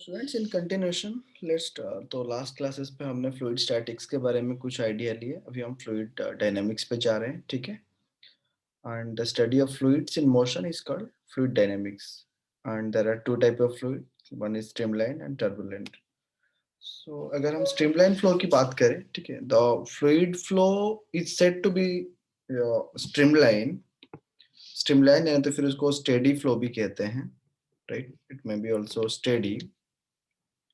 Students in continuation let's तो last classes पे हमने फ्लूइड स्टैटिक्स के बारे में कुछ आइडिया लिए, अभी हम फ्लूइड डायनामिक्स पे जा रहे हैं, ठीक है। And the study of fluids in motion is called fluid dynamics and there are two type of fluid, one is streamline and turbulent. So अगर हम स्ट्रीमलाइन फ्लो की बात करें, ठीक है, the fluid flow is said to be streamline. Streamline है तो फिर उसको स्टेडी फ्लो भी कहते हैं, right. It may be also steady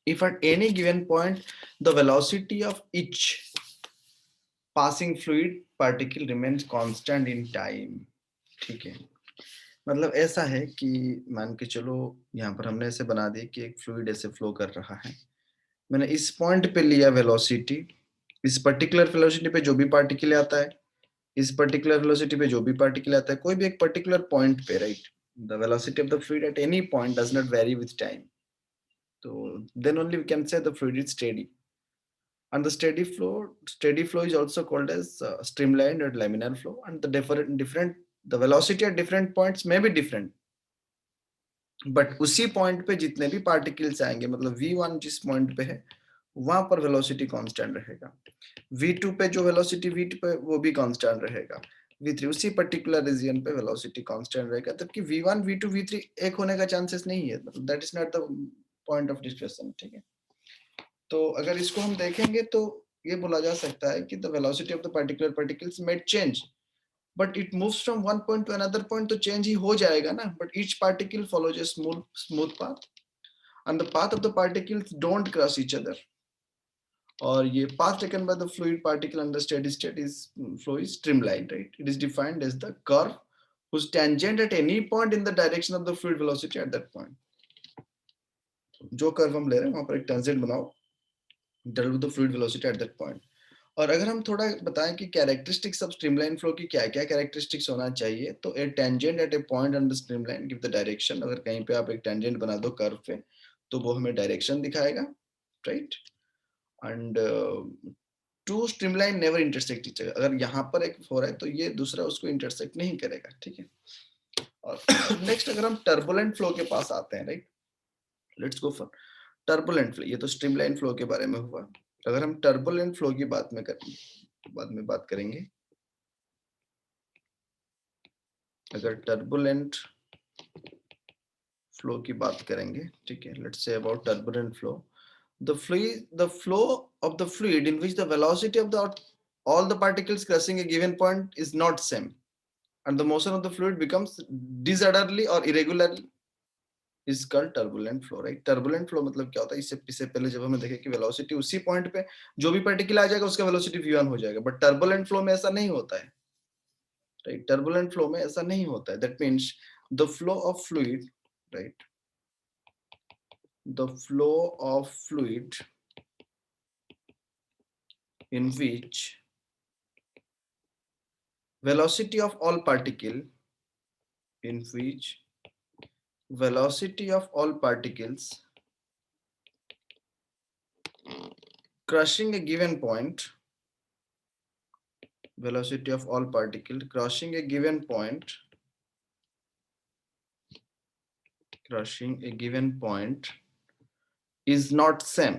if at any given point the velocity of each passing fluid particle remains constant in time, ठीक है। मतलब ऐसा है कि मान के चलो यहाँ पर हमने ऐसे बना दिया कि एक फ्लूइड ऐसे फ्लो कर रहा है, मैंने इस पॉइंट पे लिया वेलोसिटी, इस पर्टिकुलर वेलोसिटी पे जो भी पार्टिकल आता है, इस पर्टिकुलर वेलोसिटी पे जो भी पार्टिकल आता है, कोई भी एक पर्टिकुलर पॉइंट पे, right, the velocity of the fluid at any point does not very with time, तो then only we can say the fluid is steady. And the steady flow is also called as streamlined or laminar flow. And the velocity at different points may be different. But उसी point पे जितने भी particles आएंगे, मतलब v1 जिस point पे है वहां पर वेलोसिटी कांस्टेंट रहेगा, v2 पे जो वेलोसिटी v2 पे वो भी कांस्टेंट रहेगा, v3 उसी पर्टिकुलर रीजन पे वेलोसिटी कांस्टेंट रहेगा, तब कि v1 v2 v3 एक होने का चांसेस नहीं है, मतलब that is not the point of discussion, ठीक है। तो अगर इसको हम देखेंगे तो ये बोला जा सकता है कि the velocity of the particular particles may change but it moves from one point to another point, तो चेंज ही हो जाएगा ना, but each particle follows a smooth path and the path of the particles don't cross each other, और ये path taken by the fluid particle under steady state is flow is streamlined, right? It is defined as the curve whose tangent at any point in the direction of the fluid velocity at that point, जो curve हम ले रहे हैं वहां पर एक tangent बनाओ that with the fluid velocity at that point। और अगर हम थोड़ा बताएं कि कैरेक्टरिस्टिक्स ऑफ स्ट्रीमलाइन फ्लो की क्या क्या कैरेक्टरिस्टिक्स होना चाहिए, तो a tangent at a point on the streamline give the direction, अगर कहीं पे आप एक टेंजेंट बना दो कर्व पे तो वो हमें डायरेक्शन दिखाएगा, right. And two streamline never intersect each other, अगर यहाँ पर एक हो रहा है तो ये दूसरा उसको इंटरसेक्ट नहीं करेगा, ठीक है। और नेक्स्ट अगर हम टर्बुलेंट फ्लो के पास आते हैं, right, let's go for turbulent flow. ये तो स्ट्रीमलाइन फ्लो के बारे में हुआ, अगर हम टर्बुलेंट फ्लो की बाद में बात करेंगे, अगर टर्बुलेंट फ्लो की बात करेंगे, ठीक है, let's say about turbulent flow, the flow of the fluid in which the velocity of the all the particles crossing a given point is not same and the motion of the fluid becomes disorderly or irregular is called turbulent flow, right? turbulent flow मतलब क्या होता है, इससे पहले जब हमें देखे कि वेलोसिटी उसी पॉइंट पे जो भी पार्टिकल आ जाएगा उसका वेलोसिटी v1 हो जाएगा, बट टर्बुलेंट फ्लो में ऐसा नहीं होता है, राइट। टर्बुलेंट फ्लो में ऐसा नहीं होता है, that means the flow of fluid, right, the flow of fluid in which velocity of all particle in which velocity of all particles crossing a given point, velocity of all particle crossing a given point, crossing a given point is not same,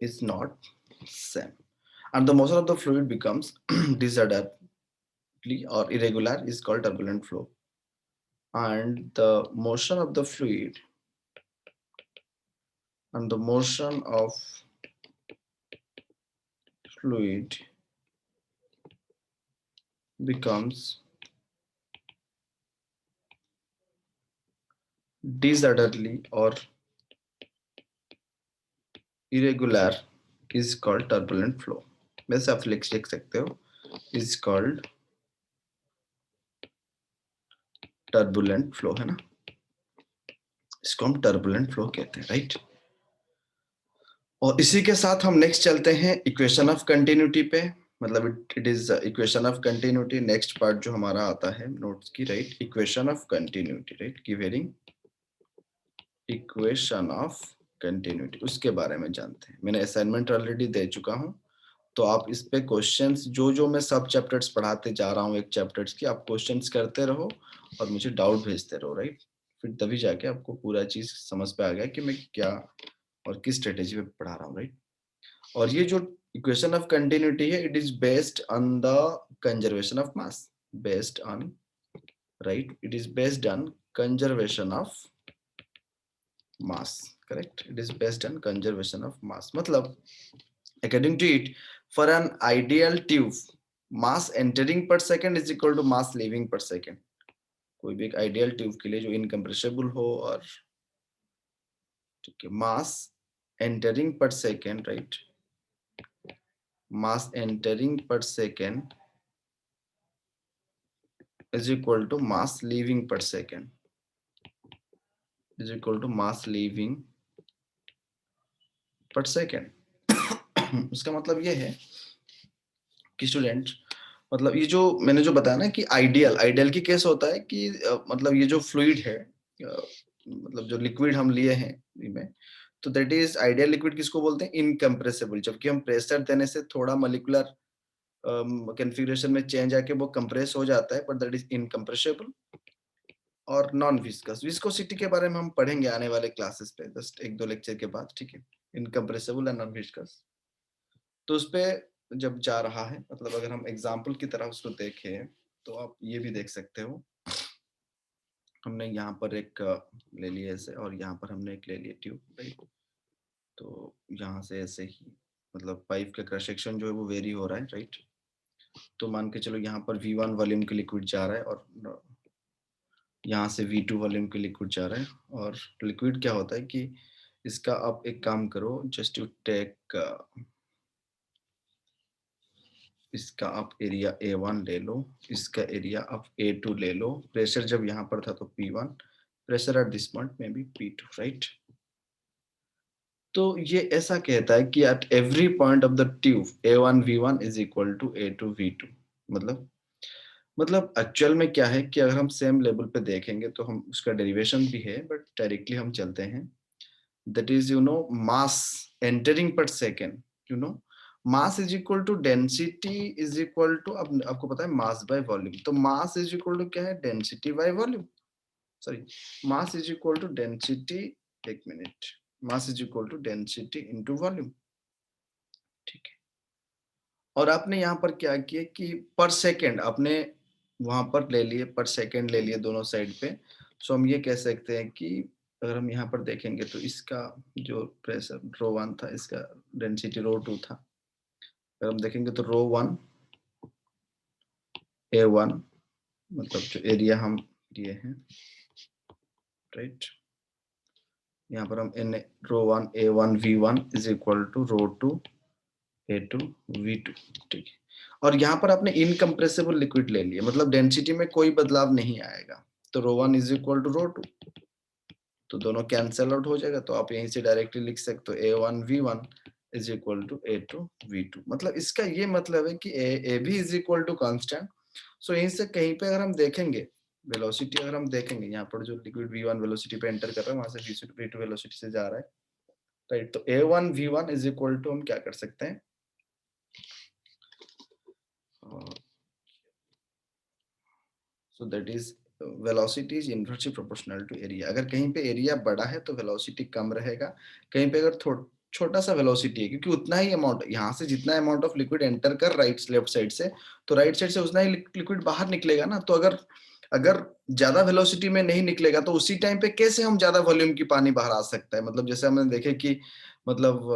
is not same, and the motion of the fluid becomes disorderly or irregular is called turbulent flow, and the motion of the fluid and the motion of fluid becomes disorderly or irregular is called turbulent flow। वैसे आप लिख सकते हो is called turbulent flow, है ना, इसको हम turbulent flow कहते हैं, राइट। और इसी के साथ हम नेक्स्ट चलते हैं इक्वेशन ऑफ कंटिन्यूटी पे, मतलब it is equation of continuity, next part जो हमारा आता है नोट्स की, right, equation of continuity, right, giving equation of continuity, उसके बारे में जानते हैं। मैंने असाइनमेंट ऑलरेडी दे चुका हूं, तो आप इस पे क्वेश्चंस जो मैं सब चैप्टर्स पढ़ाते जा रहा हूं एक चैप्टर्स की, आप क्वेश्चंस करते रहो और मुझे डाउट भेजते रहो, राइट। फिर तभी जाके आपको पूरा चीज समझ पे आ गया कि मैं क्या और किस स्ट्रेटेजी पे पढ़ा रहा हूँ, राइट। और ये जो इक्वेशन ऑफ कंटिन्यूटी है, it is based on the conservation of mass, based on, right, it is based on conservation of mass, correct, it is based on conservation of mass. मतलब according to it, for an ideal tube, mass entering per second is equal to mass leaving per second। कोई भी एक ideal tube के लिए जो incompressible हो और, ठीक है, mass entering per second, right, mass entering per second is equal to mass leaving per second, is equal to mass leaving per second. उसका मतलब ये है कि स्टूडेंट, मतलब ये जो मैंने जो बताया ना कि आइडियल आइडियल की केस होता है कि मतलब ये जो फ्लूइड है, मतलब जो लिक्विड हम लिए हैं में, तो दैट इज आइडियल लिक्विड किसको बोलते हैं, इनकम्प्रेसिबल। जबकि हम प्रेशर देने से थोड़ा मॉलिक्यूलर कॉन्फ़िगरेशन में चेंज आके वो कंप्रेस हो जाता है, बट दैट इज इनकम्प्रेसिबल। और नॉन विस्कस, विस्कोसिटी के बारे में हम पढ़ेंगे आने वाले क्लासेस पे, जस्ट एक दो लेक्चर के बाद, ठीक है, इनकम्प्रेसिबल एंड नॉन विस्कस। तो उस पे जब जा रहा है, मतलब अगर हम एग्जाम्पल की तरह उसको देखें तो आप ये भी देख सकते हो, हमने यहाँ पर एक ले लिया ऐसे, और यहाँ पर हमने एक ले लिया ट्यूब, राइट। तो यहाँ से ऐसे ही, मतलब पाइप का क्रॉस सेक्शन जो है वो वेरी हो रहा है, राइट। तो मान के चलो यहाँ पर V1 वॉल्यूम के लिक्विड जा रहा है, और यहाँ से V2 वॉल्यूम के लिक्विड जा रहा है। और लिक्विड क्या होता है कि इसका आप एक काम करो, जस्ट यू टेक, इसका आप एरिया A1 ले लो, इसका एरिया आप A2 ले लो। प्रेशर जब यहाँ पर था तो P1, pressure at this point में भी P2, राइट। तो ये ऐसा कहता है कि at every point of the tube A1 V1 is equal to A2 V2। मतलब एक्चुअल में क्या है कि अगर हम सेम लेवल पे देखेंगे तो हम उसका डेरिवेशन भी है, बट डायरेक्टली हम चलते हैं। That is mass entering per second, you know mass is equal to density is equal to, अब आपको पता है मास बाय वॉल्यूम, तो मास इज इक्वल टू क्या है, density by volume, sorry, mass is equal to density, एक minute, mass is equal to density into volume, ठीक है। और आपने यहाँ पर क्या किया कि पर सेकेंड आपने वहां पर ले लिए, पर सेकेंड ले लिए दोनों साइड पे। सो हम ये कह सकते हैं कि अगर हम यहाँ पर देखेंगे तो इसका जो प्रेशर ρ1 था, इसका डेंसिटी ρ2 था। अगर हम देखेंगे तो ρ1 A1, मतलब जो एरिया हम लिए हैं, राइट, यहाँ पर हम n ρ1 A1 V1 is equal to ρ2 A2 V2, ठीक है। और यहाँ पर आपने इनकम्प्रेसिबल लिक्विड ले लिया, मतलब डेंसिटी में कोई बदलाव नहीं आएगा, तो ρ1 इज इक्वल टू ρ2, तो दोनों कैंसल आउट हो जाएगा। तो आप यहीं से डायरेक्टली लिख सकते हो A1 V1 is equal to A2 V2। मतलब इसका ये मतलब है कि ए भी इज इक्वल टू कांस्टेंट। सो यहीं से कहीं पे अगर हम देखेंगे वेलोसिटी, अगर हम देखेंगे यहाँ पर जो लिक्विड V1 वेलोसिटी पे एंटर कर रहा है, वहां से V2 वेलोसिटी से जा रहा है, राइट। तो A1 V1 is equal to हम क्या कर सकते हैं, so that is velocity is inversely proportional to area. अगर कहीं पे एरिया बड़ा है तो वेलोसिटी कम रहेगा, कहीं पे अगर छोटा सा वेलोसिटी है, क्योंकि उतना ही अमाउंट यहाँ से जितना अमाउंट ऑफ लिक्विड एंटर कर राइट लेफ्ट साइड से, तो राइट साइड से उतना ही लिक्विड बाहर निकलेगा ना। तो अगर अगर ज्यादा वेलोसिटी में नहीं निकलेगा तो उसी टाइम पे कैसे हम ज्यादा वॉल्यूम की पानी बाहर आ सकता है। मतलब जैसे हमने देखे कि मतलब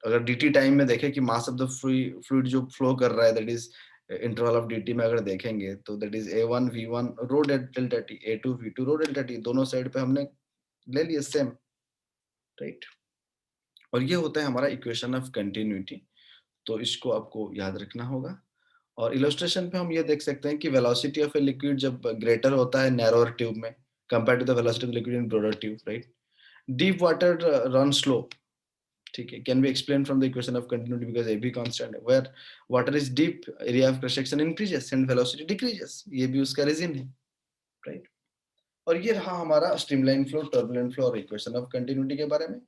अगर dt टाइम में देखें कि मास ऑफ द फ्लूइड जो फ्लो कर रहा है, that is interval of dt में अगर देखेंगे तो that is A1 V1 rho delta t, A2 V2 rho delta t, दोनों साइड पे हमने ले लिए सेम, राइट। और ये होता है हमारा इक्वेशन ऑफ कंटिन्यूटी। तो इसको आपको याद रखना होगा। और इलस्ट्रेशन पे हम ये देख सकते हैं कि वेलोसिटी ऑफ ए लिक्विड जब ग्रेटर होता है नैरोअर ट्यूब में compare to the velocity of liquid in broader tube, right. Deep water run slow, ठीक है, can be explained from the equation of continuity because AB constant है, where water is deep, area of cross section increases and velocity decreases, ये भी उसका reason है, right. और ये रहा हमारा स्ट्रीमलाइन फ्लो, टर्बुलेंट फ्लो और इक्वेशन ऑफ कंटिन्यूटी के बारे में।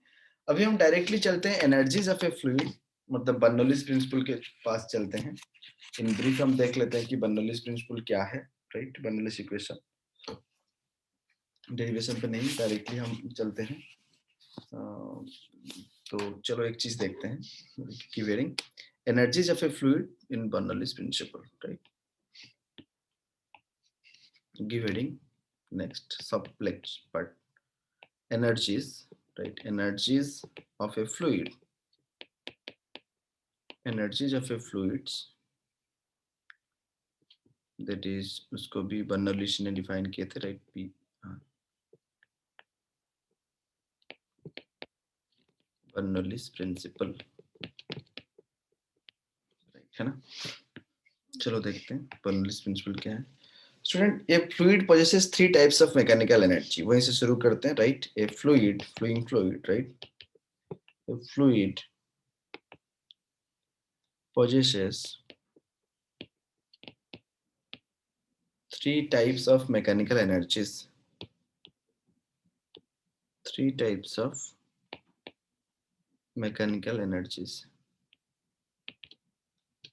अभी हम डायरेक्टली चलते हैं एनर्जीज ऑफ ए फ्लूइड, मतलब बर्नौलीज प्रिंसिपल के पास चलते हैं। इन ब्रीफ हम देख लेते हैं कि बर्नौलीज प्रिंसिपल क्या है, राइट, बर्नौलीज इक्वेशन। डेरिवेशन पे नहीं, डायरेक्टली हम चलते हैं। तो चलो एक चीज देखते हैं कि varying energies of a fluid in Bernoulli's principle, right? Give heading next subplex but energies, right? Of a fluid energies of a fluids, that is उसको भी बर्नौलीज ने डिफाइन किए थे, राइट? पी बर्नौलीज प्रिंसिपल, है ना? चलो देखते हैं बर्नौलीज प्रिंसिपल क्या है। Student, a fluid possesses three types of mechanical energy. वहीं से शुरू करते हैं, right? A fluid, flowing fluid, right? A fluid possesses three types of mechanical energies. Three types of mechanical energies.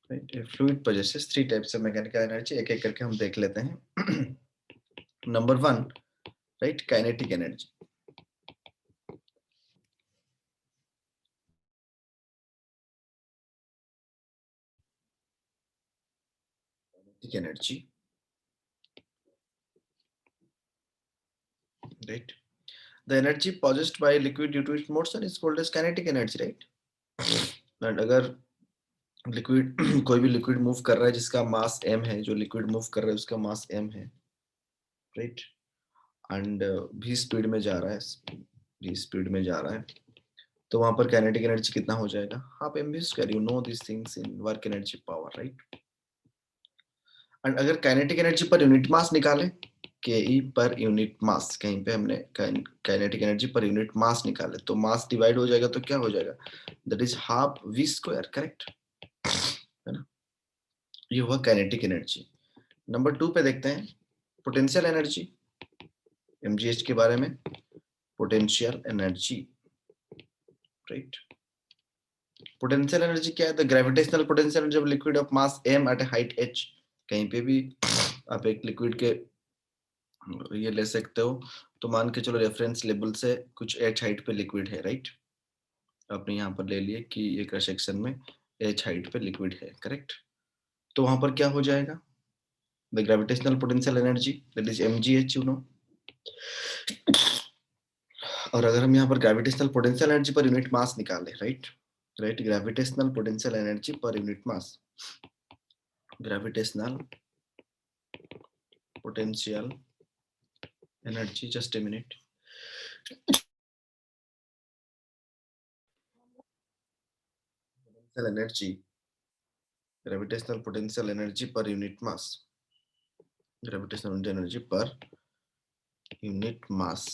Right? A fluid possesses three types of mechanical energy. एक एक करके हम देख लेते हैं। Number one, right? Kinetic energy. Kinetic energy, right? The energy possessed by a liquid due to its motion is called as kinetic energy, right? And अगर liquid कोई भी लिक्विड मूव कर रहा है जिसका मास m है, जो लिक्विड मूव कर रहा है उसका मास m है, राइट? एंड v स्पीड में जा रहा है, v स्पीड में जा रहा है, तो वहां पर काइनेटिक एनर्जी कितना हो जाएगा? Half mv square. You know this things in work energy power, right? And अगर kinetic energy per unit mass निकाले, के पर यूनिट मास, कहीं पे हमने kinetic energy per unit mass निकाले तो मास डिवाइड हो जाएगा, तो क्या हो जाएगा? That is half v square, correct? है ना? ये हुआ काइनेटिक एनर्जी। नंबर 2 पे देखते हैं पोटेंशियल एनर्जी, mgh के बारे में। Potential energy, right? Potential energy क्या है? The gravitational potential energy of liquid of mass m at height h। कहीं पे भी आप एक लिक्विड के ये ले सकते हो, तो मान के चलो रेफरेंस लेवल से कुछ h हाइट पे लिक्विड है, राइट? आपने यहाँ पर ले लिए कि ये क्रॉस सेक्शन में h हाइट पे लिक्विड है, करेक्ट? तो वहां पर क्या हो जाएगा? The gravitational potential energy, that is mgh, you know. और अगर हम यहाँ पर gravitational potential energy per unit mass निकाले, right? Right, gravitational potential energy per unit mass, gravitational potential energy, just a minute. Energy, gravitational potential energy per unit mass, gravitational energy per unit mass,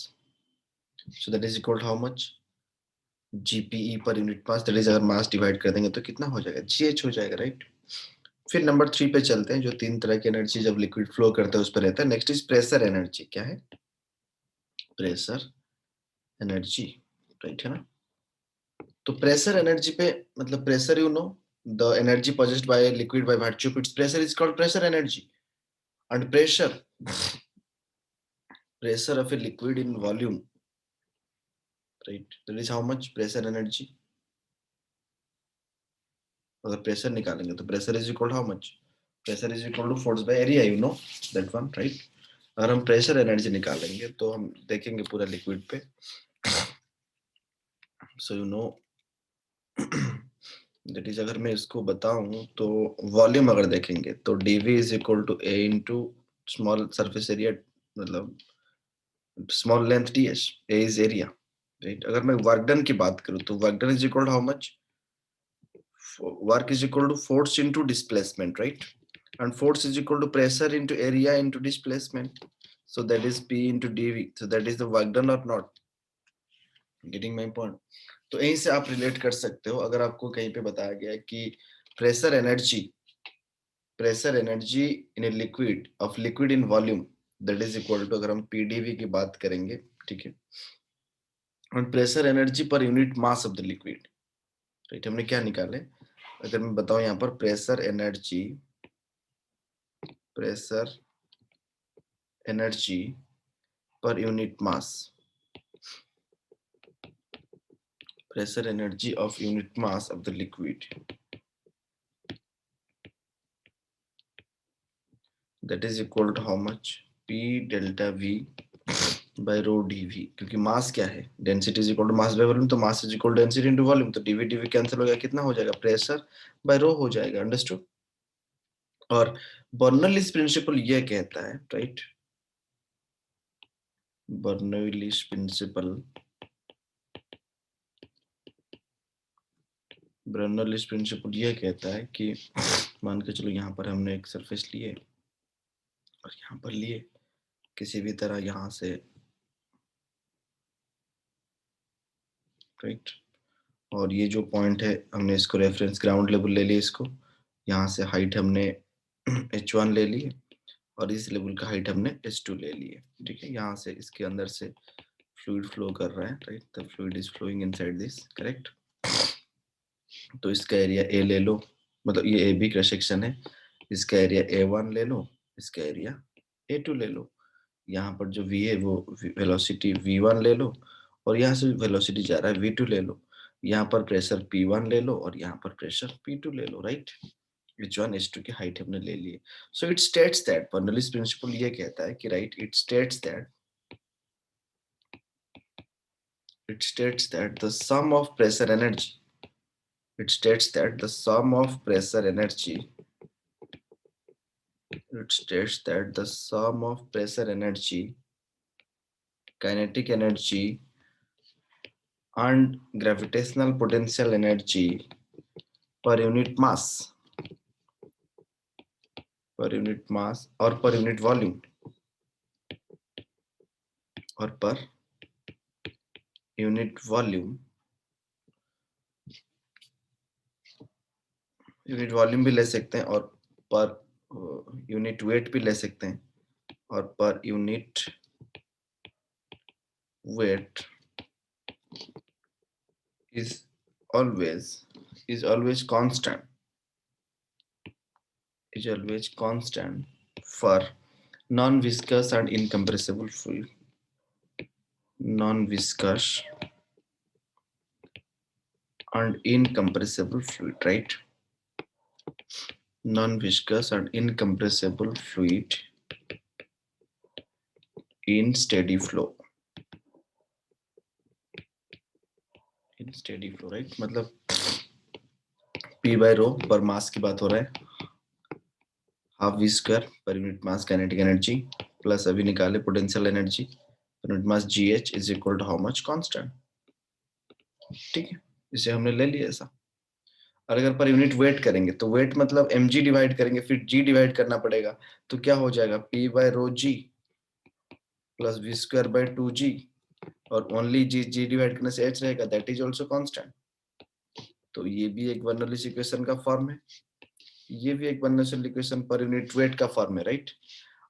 so that is equal to how much? GPE पर unit mass, that is अगर mass divide कर देंगे तो कितना हो जाएगा? GH हो जाएगा, राइट? फिर नंबर 3 पे चलते हैं, जो तीन तरह की एनर्जी जब लिक्विड फ्लो करता है उस पर रहता है। Next is pressure energy. क्या है? प्रेशर एनर्जी, राइट, है ना? तो प्रेशर एनर्जी पे मतलब pressure, you know, the energy possessed by a liquid by virtue of its pressure is called pressure energy. And pressure of a liquid in volume, right? That is how much pressure energy. अगर pressure निकालेंगे तो pressure is equal to how much? Pressure is equal to force by area, you know that one, right? अगर हम pressure energy निकालेंगे तो हम देखेंगे पूरा लिक्विड पे, so you know that is, अगर मैं इसको बताऊं तो वॉल्यूम अगर देखेंगे तो dv is equal to a into small surface area, मतलब small length ds, a is area, right? अगर मैं वर्क डन की बात करूं तो work done is equal to how much? Work is equal to force into displacement, right? And force is equal to pressure into area into displacement, so that is p into dv, so that is the work done or not? Getting my point? तो यहीं से आप relate कर सकते हो। अगर आपको कहीं पे बताया गया है कि pressure energy in a liquid of liquid in volume, that is equal to, अगर हम pdv की बात करेंगे, ठीक है, और pressure energy per unit mass of the liquid, right? हमने क्या निकाले? अगर मैं बताऊं यहाँ पर pressure energy per unit mass. Pressure energy of unit mass of the liquid. That is equal to how much? P delta V by rho dV. क्योंकि mass क्या है? Density is equal to mass by volume, तो mass is equal to density into volume, तो dV dV cancel हो गया, कितना हो जाएगा? प्रेशर बाय रो हो जाएगा। अंडरस्टूड? और बर्नौलीज प्रिंसिपल ये कहता है, right, Bernoulli's principle, Bernoulli's principle ये कहता है कि मान के चलो यहाँ पर हमने एक सरफेस लिए और यहाँ पर लिए किसी भी तरह यहाँ से, राइट, और ये जो पॉइंट है हमने इसको रेफरेंस ग्राउंड लेवल ले लिया, इसको यहाँ से हाइट हमने h1 ले ली और इस लेवल का हाइट हमने h2 ले लिए। ठीक है, यहाँ से इसके अंदर से फ्लूइड फ्लो कर रहा है, right, the fluid is flowing inside this, correct. तो इसका एरिया ए ले लो, मतलब ये ए बी क्रॉस सेक्शन है, इसका एरिया A1 ले लो, इसका एरिया A2 ले लो। यहाँ पर जो V है वो वेलोसिटी V1 ले लो और यहाँ से वेलोसिटी जा रहा है V2 ले लो। यहाँ पर प्रेशर P1 ले लो और यहाँ पर प्रेशर P2 ले लो, राइट। H1 H2 की हाइट हमने ले ली है। So it states that, Bernoulli's principle ये कहता है कि right, it states that the sum of pressure energy, it states that the sum of pressure energy, it states that the sum of pressure energy, kinetic energy and gravitational potential energy per unit mass or per unit volume or per unit volume, unit volume भी ले सकते हैं और per unit weight भी ले सकते हैं, और per unit weight is always constant, for non-viscous and incompressible fluid, non-viscous and incompressible fluid, right, non-viscous and incompressible fluid in steady flow, right, मतलब P by rho पर मास की बात हो रहा है, half V square per unit mass kinetic energy plus अभी निकाले potential energy per unit mass GH is equal to how much? Constant. ठीक है, इसे हमने ले लिया ऐसा। और अगर पर यूनिट वेट करेंगे तो वेट मतलब mg डिवाइड करेंगे, फिर g डिवाइड करना पड़ेगा, तो क्या हो जाएगा? P by rho g plus V square by 2g, और ओनली g डिवाइड करने से h रहेगा, दैट इज आल्सो कांस्टेंट। तो ये भी एक बर्नौलीज इक्वेशन का फॉर्म है, ये भी एक Bernoulli's equation per unit weight का फॉर्म है, right.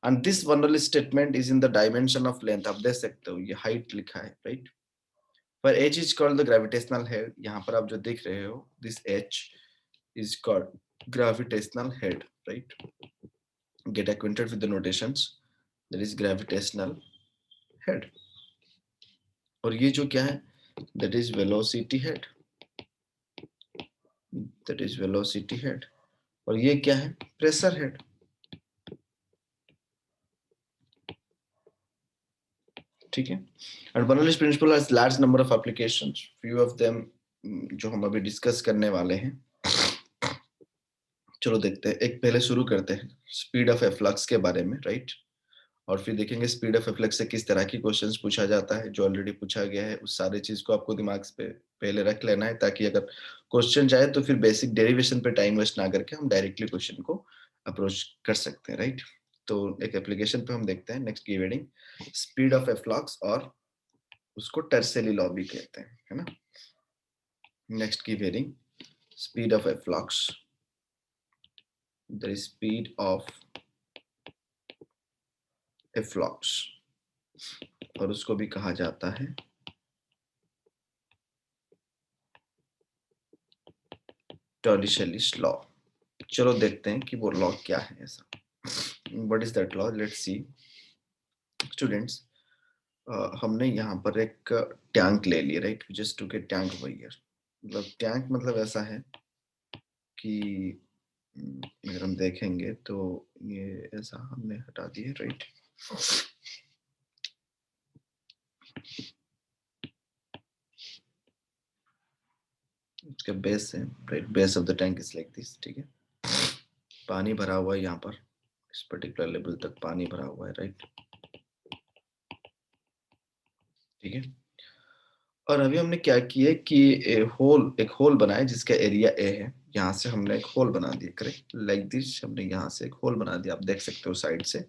And this Bernoulli's statement is in the dimension of length, आप देख सकते हो ये हाइट लिखा है, राइट। पर h is called the gravitational head, यहाँ पर आप जो देख रहे हो this h is called gravitational head, right? Get acquainted with the notations. That is gravitational head. और ये जो क्या है? That is velocity head. That is velocity head. और ये क्या है? Pressure head. ठीक है? And Bernoulli's principle has large number of applications. Few of them जो हम अभी डिस्कस करने वाले हैं। चलो देखते हैं, एक पहले शुरू करते हैं स्पीड ऑफ एफ्लक्स के बारे में, राइट। और फिर देखेंगे स्पीड ऑफ एफ्लक्स से किस तरह की क्वेश्चंस पूछा जाता है, जो ऑलरेडी पूछा गया है उस सारे चीज को आपको दिमाग पे पहले रख लेना है, ताकि अगर क्वेश्चन जाए तो फिर बेसिक डेरिवेशन पे टाइम वेस्ट ना करके हम डायरेक्टली क्वेश्चन को अप्रोच कर सकते हैं, राइट। तो एक एप्लीकेशन पे हम देखते हैं नेक्स्ट की हेडिंग स्पीड ऑफ एफ्लक्स, और उसको टर्सेली लॉ भी कहते हैं, है ना। नेक्स्ट की heading speed of efflux, the speed of efflux, और उसको भी कहा जाता है टॉर्रिशेलिस लॉ। चलो देखते हैं कि वो लॉ क्या है ऐसा। What is that law? Let's see. Students, हमने यहाँ पर एक टैंक ले लिया, right? Just to get tank over here. मतलब टैंक मतलब ऐसा है कि अगर हम देखेंगे तो ये ऐसा हमने हटा दिया, राइट? इसका बेस है, right? Base of the tank is like this, ठीक है? पानी भरा हुआ है यहाँ पर, इस पर्टिकुलर लेवल तक पानी भरा हुआ है, राइट? ठीक है। और अभी हमने क्या किया कि एक होल बनाया जिसका एरिया ए है। यहाँ से हमने एक होल बना दिया, करेक्ट? लाइक दिस हमने यहाँ से एक होल बना दिया, आप देख सकते हो साइड से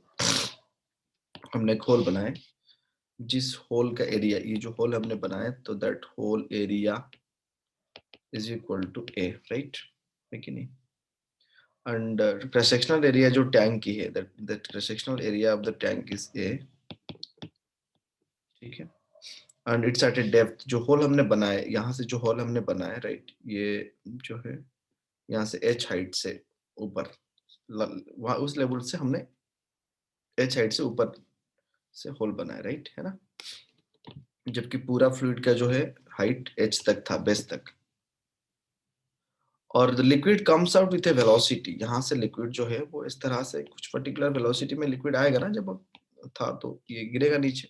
हमने एक होल बनाया। जिस होल का एरिया, ये जो होल हमने बनाया, तो that hole area is equal to A, right? है कि नहीं? एंड क्रॉस सेक्शनल एरिया जो टैंक की है, that cross sectional area of the tank is A, ठीक है? And it's at a depth, जो होल हमने बनाया, यहाँ से जो होल हमने बनाया, राइट? ये जो है यहाँ से एच हाइट से ऊपर, वहां उस लेवल से हमने एच हाइट से ऊपर से होल बनाया, राइट? है ना? जबकि पूरा फ्लूइड का जो है हाइट एच तक था, बेस तक। और the liquid comes out with A velocity, यहाँ से लिक्विड जो है वो इस तरह से कुछ पर्टिकुलर वेलोसिटी में लिक्विड आएगा ना, जब था तो ये गिरेगा नीचे।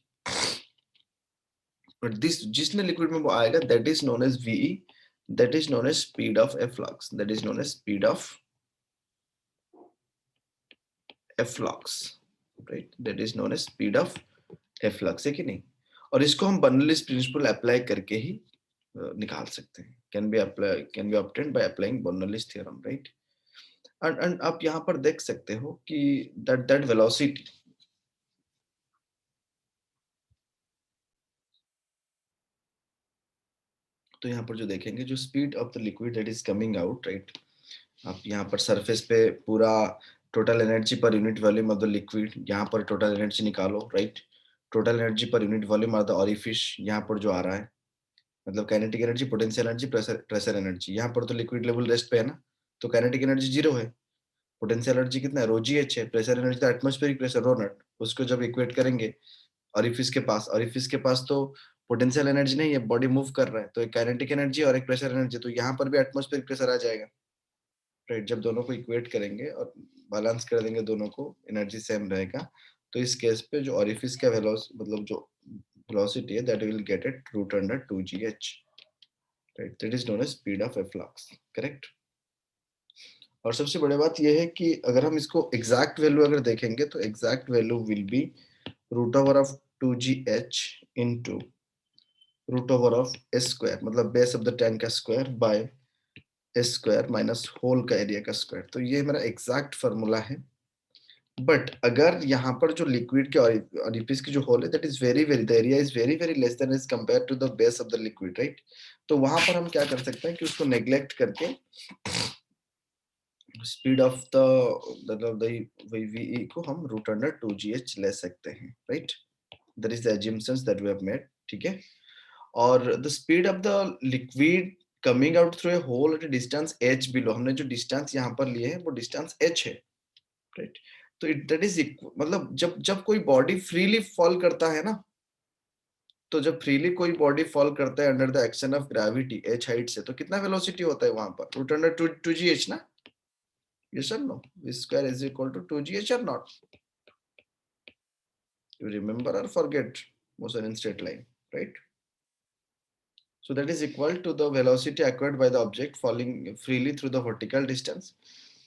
बट दिस जिसने लिक्विड में वो आएगा, that is known as VE, that is known as speed of efflux, that is known as speed of efflux, right? That is known as speed of efflux, है कि नहीं? और इसको हम Bernoulli's principal apply करके ही निकाल सकते हैं। Can be obtained by applying Bernoulli's theorem, right? And आप यहाँ पर देख सकते हो कि दैट वेलोसिटी, तो यहाँ पर जो देखेंगे, जो speed of the liquid that is coming out, right? आप यहाँ पर सरफेस पे पूरा total energy per unit volume of the liquid, यहाँ पर टोटल एनर्जी निकालो, right? Total energy per unit volume of the orifice यहाँ पर जो आ रहा है, मतलब kinetic energy, potential energy, pressure energy. यहाँ पर तो लिक्विड लेवल रेस्ट पे है ना, तो काइनेटिक एनर्जी जीरो है। पोटेंशियल एनर्जी कितना है? रो जी एच है। प्रेशर एनर्जी तो एटमॉस्फेरिक प्रेशर, रो नॉट। उसको जब इक्वेट करेंगे ऑरिफिस के पास तो पोटेंशियल एनर्जी नहीं है, बॉडी मूव कर रहा है, तो एक काइनेटिक एनर्जी और एक प्रेशर एनर्जी, तो यहाँ पर भी एटमॉस्फेरिक प्रेशर आ जाएगा, राइट? जब दोनों को इक्वेट करेंगे और बैलेंस कर देंगे दोनों को, एनर्जी सेम रहेगा। तो इस केस पे जो ऑरिफिस का मतलब जो वेलोसिटी है, that will get it root under 2gh, right? That is known as speed of efflux, correct? और सबसे बड़ी बात यह है कि अगर हम इसको एग्जैक्ट वैल्यू अगर देखेंगे, तो exact value will be root over of 2gh into root over of s square, मतलब बेस ऑफ द टैंक का square, by s square minus hole का एरिया का स्क्वायर। तो ये मेरा एग्जैक्ट फॉर्मूला है। बट अगर यहाँ पर जो लिक्विड के ऑरिफिस की जो होल है, that is very very, the area is very very less than as compare to the base of the liquid, right? तो वहां पर हम क्या कर सकते हैं कि उसको नेग्लेक्ट करके स्पीड ऑफ द मतलब वीई को हम रूट अंडर 2gh ले सकते हैं, right? That is the assumptions that we have made, ठीक है? और the speed of the liquid coming out through a hole at a distance h below, हमने जो डिस्टेंस यहाँ पर लिए है वो डिस्टेंस h है, राइट? तो इट दैट इज मतलब जब जब कोई बॉडी फ्रीली फॉल करता है ना, तो जब फ्रीली कोई बॉडी फॉल करता है under the action of gravity h height से, तो कितना वेलोसिटी होता है वहां पर? रूट अंडर 2gh ना? Yes or no? V square is equal to 2gh or not? You remember or forget motion in straight line, right? So that is equal to the velocity acquired by the object falling freely through the vertical distance.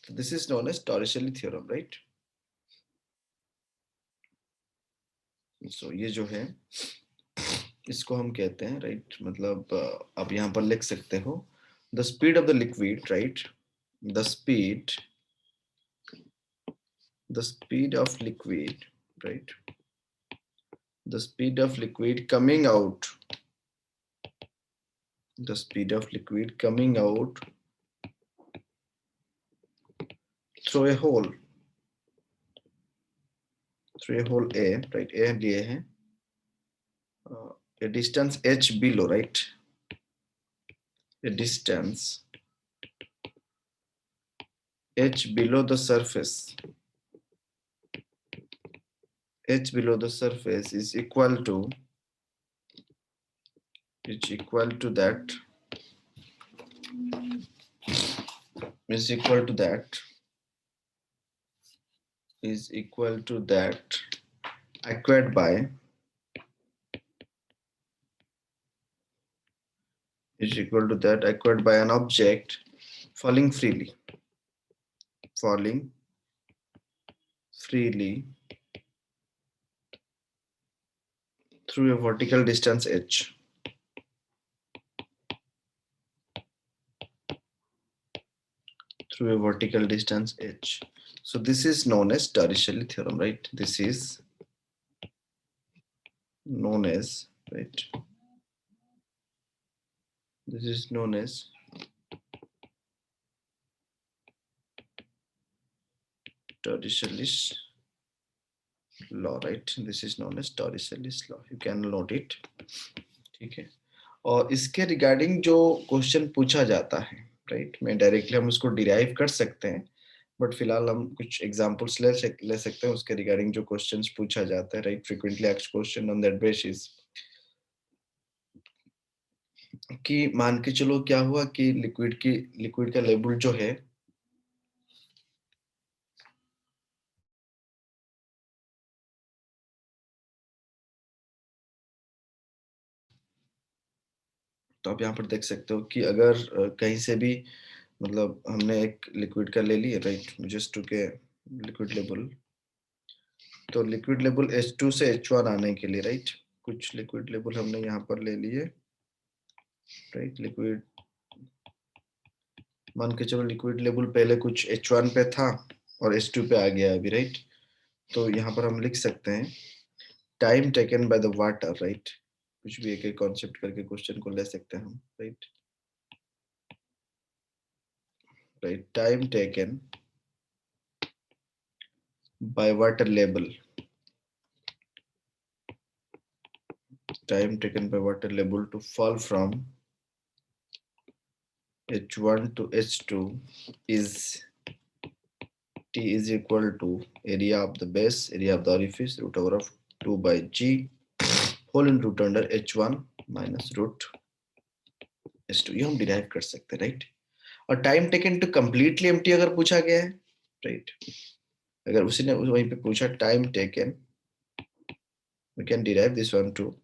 So this is known as Torricelli theorem, right? So ये जो है इसको हम कहते हैं, right? मतलब आप यहाँ पर लिख सकते हो the speed of the liquid, right? The speed of liquid, right? The speed of liquid coming out, the speed of liquid coming out through a hole A, right? A लिए है a distance h below, right? A distance h below the surface, h below the surface is equal to is equal to that is equal to that is equal to that acquired by is equal to that acquired by an object falling freely through a vertical distance h. Through a vertical distance h. So this is known as Torricelli theorem, right? This is known as, right? This is known as Torricelli's law, right? This is known as Torricelli's law. You can note it. ठीक है. और इसके regarding जो question पूछा जाता है, right, मैं directly हम उसको डिराइव कर सकते हैं, बट फिलहाल हम कुछ एग्जांपल्स ले सकते हैं उसके रिगार्डिंग जो क्वेश्चंस पूछा जाता है, right, frequently asked question on that basis. कि मान के चलो क्या हुआ कि लिक्विड का लेवल जो है तो आप यहाँ पर देख सकते हो कि अगर कहीं से भी मतलब हमने एक लिक्विड का ले लिया, राइट, जस्ट टू के लिक्विड लेवल, तो लिक्विड लेवल H2 से H1 आने के लिए, राइट, कुछ लिक्विड लेवल हमने यहाँ पर ले लिए, राइट, लिक्विड मान के चलो लिक्विड लेवल पहले कुछ H1 पे था और H2 पे आ गया अभी, राइट, तो यहाँ पर हम लिख सकते हैं time taken by the water, right, कुछ भी एक कॉन्सेप्ट करके क्वेश्चन को ले सकते हैं हम, right, time taken by water level, time taken by water level to fall from H1 to H2 is T is equal to area of the base, area of the orifice, root over of 2 by G whole in root under H1 minus root H2. ये हम derive कर सकते हैं, right. और time taken to completely empty अगर पूछा गया है, राइट, अगर उसी ने वहीं पे पूछा time taken, we can derive this one too.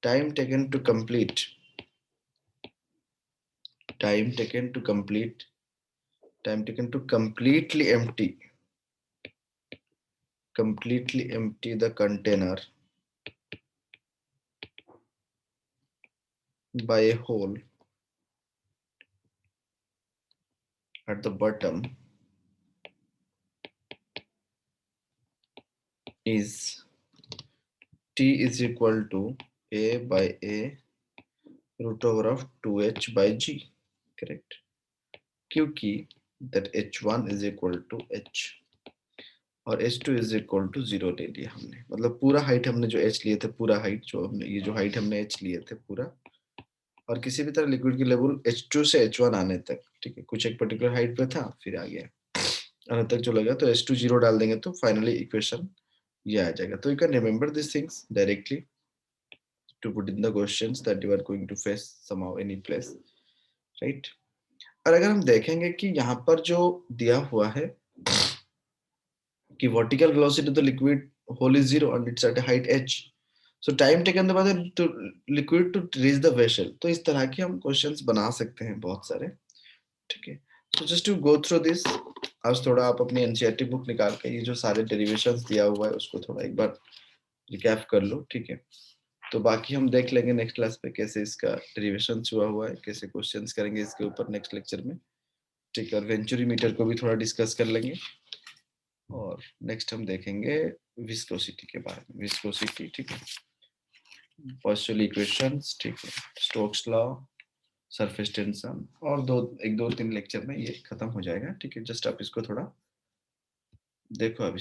Time taken to complete time taken to completely empty the container by a hole at the bottom is T is equal to A by A root over of 2H by G, correct, क्योंकि that H1 is equal to H और H2 is equal to 0 ले लिया हमने, मतलब पूरा height हमने जो H लिए थे, पूरा हाइट जो हमने ये जो हाइट हमने H लिए थे पूरा, और किसी भी तरह लिक्विड की लेवल H2 से H1 आने तक, ठीक है, कुछ एक पर्टिकुलर हाइट पे था फिर आ गया आने तक जो लगा, तो H2 0 डाल देंगे तो फाइनली इक्वेशन ये आ जाएगा. तो you can remember this things directly to put in the questions that you are going to face somehow any place, right. और अगर हम देखेंगे कि यहाँ पर जो दिया हुआ है कि vertical velocity of the liquid hole is 0 and it's at a height h, so time taken the बाद to liquid to reach the vessel, तो इस तरह के हम क्वेश्चंस बना सकते हैं बहुत सारे, ठीक है. So just to go through this, आज थोड़ा आप अपनी एनसीईआरटी बुक निकाल के ये जो सारे डेरिवेशंस दिया हुआ है उसको थोड़ा एक बार रिकैप कर लो, ठीक है. तो बाकी हम देख लेंगे नेक्स्ट क्लास पे कैसे इसका डेरिवेशन हुआ है, कैसे क्वेश्चंस करेंगे इसके ऊपर नेक्स्ट लेक्चर में, ठीक है. और वेंचुरी मीटर को भी थोड़ा डिस्कस कर लेंगे और नेक्स्ट हम देखेंगे विस्कोसिटी के बारे में, विस्कोसिटी, ठीक है, पार्शियल इक्वेशंस, ठीक है, स्टोक्स लॉ, सरफेस टेंशन, और दो तीन लेक्चर में ये खत्म हो जाएगा, ठीक है. जस्ट आप इसको थोड़ा देखो अभी.